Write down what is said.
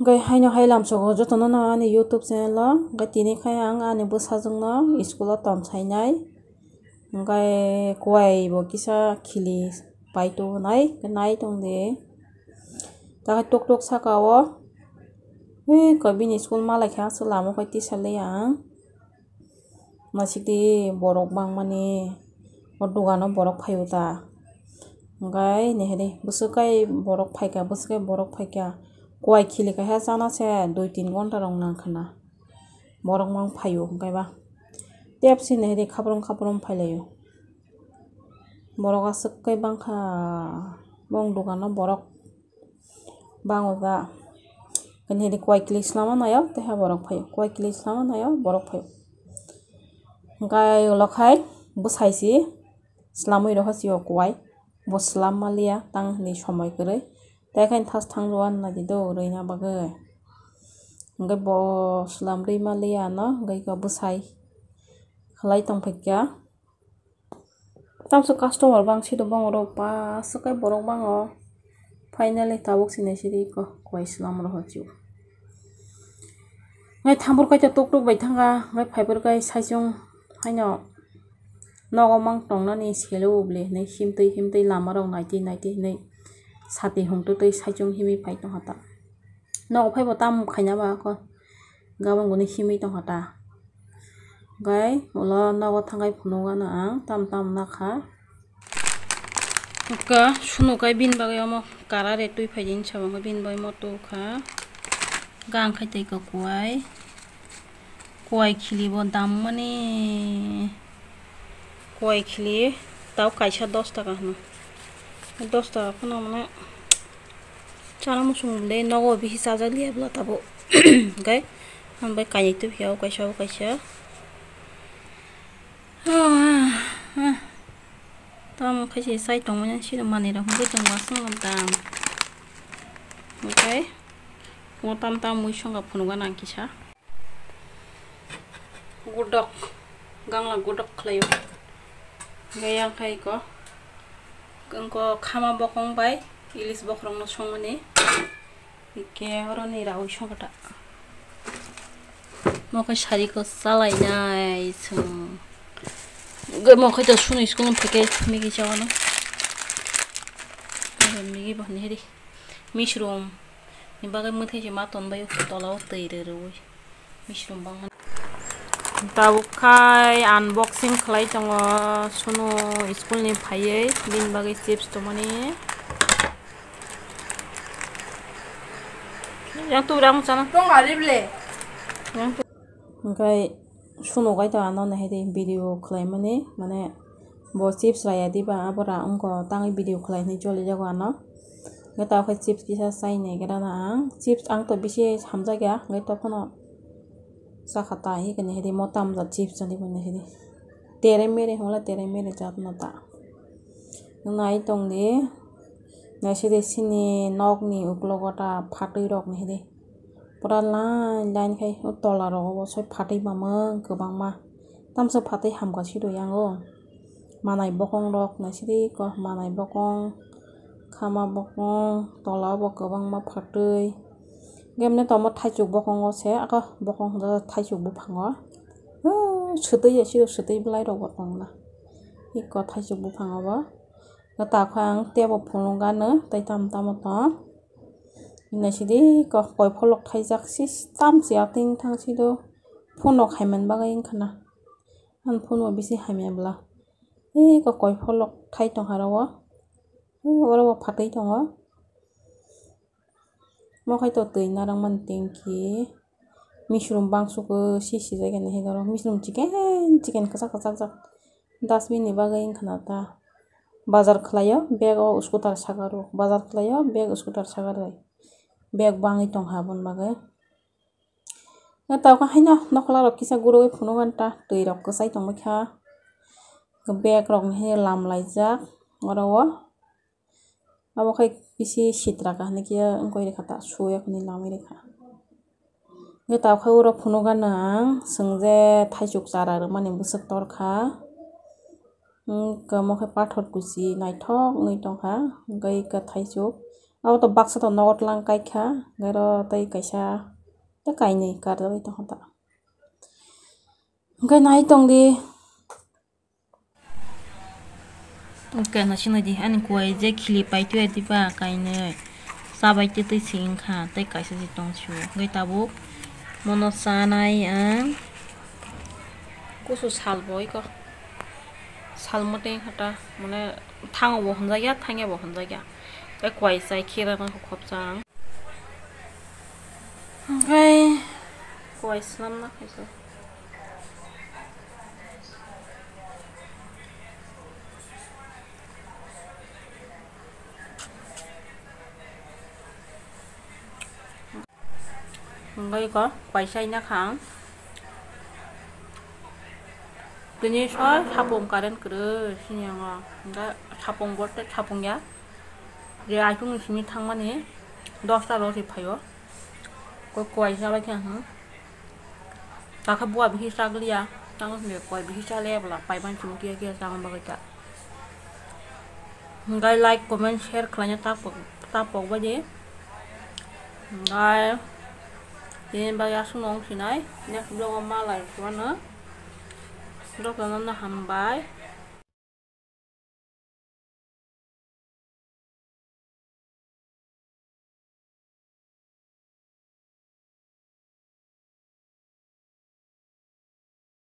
gai haino hailam sogo jotono no ani YouTube channel o gai tini khai ang ani bwsajak no school o tonsainai gai kuai bo kisa khili paito nai nai tongde ta tok tok saka o ko bini school malai kha lama kai tisalai ang masikti borok bangmani o dogano borok phaio ta gai nehri bwswkai borok phaika bwswkai borok phaika kuai khili kha chana se 2-3 ghonta rong nangkhana borok mang phaio gaiba tepsi nehri khaprom phailaio borok aswkkai bangkha bong dogano borok bangoda nehri kuai khili slama nayo teha borok phaio kuai khili slama nayo borok phaio gai lokhai bwsaisi slamui ro hasio kuai bo slam malia tang ni somoi kwrwi tekhai thas thangruan nadi do reina bagai ngai bo slam rui malia no ngai ko bwsai khlai tongphikya tamso customer bangsi do bangoro pa sakai borok bango finally tabuk sinai siri ko kuai slam ro hachu ngai thambur kai tok tok bai thanga ngai fiber kai saijong haino nogo mang tongnani selo ble nei himtei lama rok naiti nei sati hongto tei saijong himi pai tong hata nogo phaibo tam khaina ba ko gabang guni himi tong hata gai ulo nogo thangai phunuga na ang tam nakha ka sunu kai bin bagai omo karare tui phaijin sabang bin bai moto kha gang khai tei ko kuai khili bo dam mani kuai khili tau kaisa 10 taka hno 10 taka phano mane chana musung le nogo bihi sajak liya bla tabo gai ambai kaini tu hiao kaisa tam khaisi sai tongmani sira mani ra hungoi tong basung tam okay mo tam mui songa phunuga nang kisa gudok gangla gudok khlayo gayang khai ko gangko khama bokong bai ilis bokrong no songmani ke horoni rawi songata mokai sari ko salai nai sung mokai to sunu school phike migi chawana migi bhani heri mishroom ni bagai muthai je ma ton bai tolao teire roi mishroom bang tabuk khai unboxing khlai tongo sunu school ni phaiye bin bagai chips to mani yang tu rang chana tong arible yang gai sunu gai ta no na hedi video khlai mani mane bo chips raya diba abora ongko tangi video khlai ni chole jago ano gai ta khai chips kisa sai ne gara na chips ang to bisi hamja gya gai to phono sakhata hi kene hedi motam za chips ani bone hedi tere mere jat nota nai tong ni na sidi sini nok ni uklogota phatui rok ni hedi pura line khai tola ro bo soi phatui mamang gobang ma tamso phatui hamga sido yango manai bokong rok na sidi ko manai bokong khama bokong tola bo gobang ma phatui gemne tomo thaichuk bokong o se aka bokong da thaichuk bu phango sutui asiro sutui blai rok bokong na iko thaichuk bu phango ba ta khang tebo phununga no tai tam to ina sidi ko koi pholok thaijak si tam si ating thang sido phono khaiman bagai khana an phono bisi haimya bla ko koi pholok thai tong harawa oro phatai tongo mokai to tui narang man tingki mishroom bangsu ko sisi jaga ne hegaro mishroom chicken kachak jak dustbin ni bagai khana ta bazar khlayo bag o scooter sagaro bazar khlayo bag scooter sagar bag bangi tong habon bagai na ta ka haina nokla rok kisa guroi phuno ganta tui rok kasai tong makha bag rok he lam laijak oro abo khai bisi sitra ka ne kia ongkoi rekha ta suyak ni lamai rekha nge ta khai uro phuno ganang sungje thaisuk chara ro mani busuk torkha ka mokhe pathor kusi naithok ngoi tongkha gai ka thaisuk Abo to baksa to nogot lang kaikha gairo tei kaisa ta kainui karjabai tongkha ta. Hingke nai tongdi hingke nasinai di ani kuai je khili paitu diba kainui sabai tei singkha tei kaisa je tongsu hingke tabuk mono chanai ang kuchu salboi ko salmotei hata mane thango bo honjakya thangya bo honjakya tei kuai chai khera no khopjang hingke kuai slamna khaisa hingke ko kuai chai na khang tini soy sapong karen kere sini nga hingke sapong bote sapong ya je aitung sini thangmani 10ta roti phaio ko kuai sabai kha takha bua bihi saglia tang me kuai bihi sale bla paiban chung kia kia tang bagata hingke like comment share khlaina tapok baje hingke tin ba ya sunong sinai next vlog ma lai suana vlog na hambai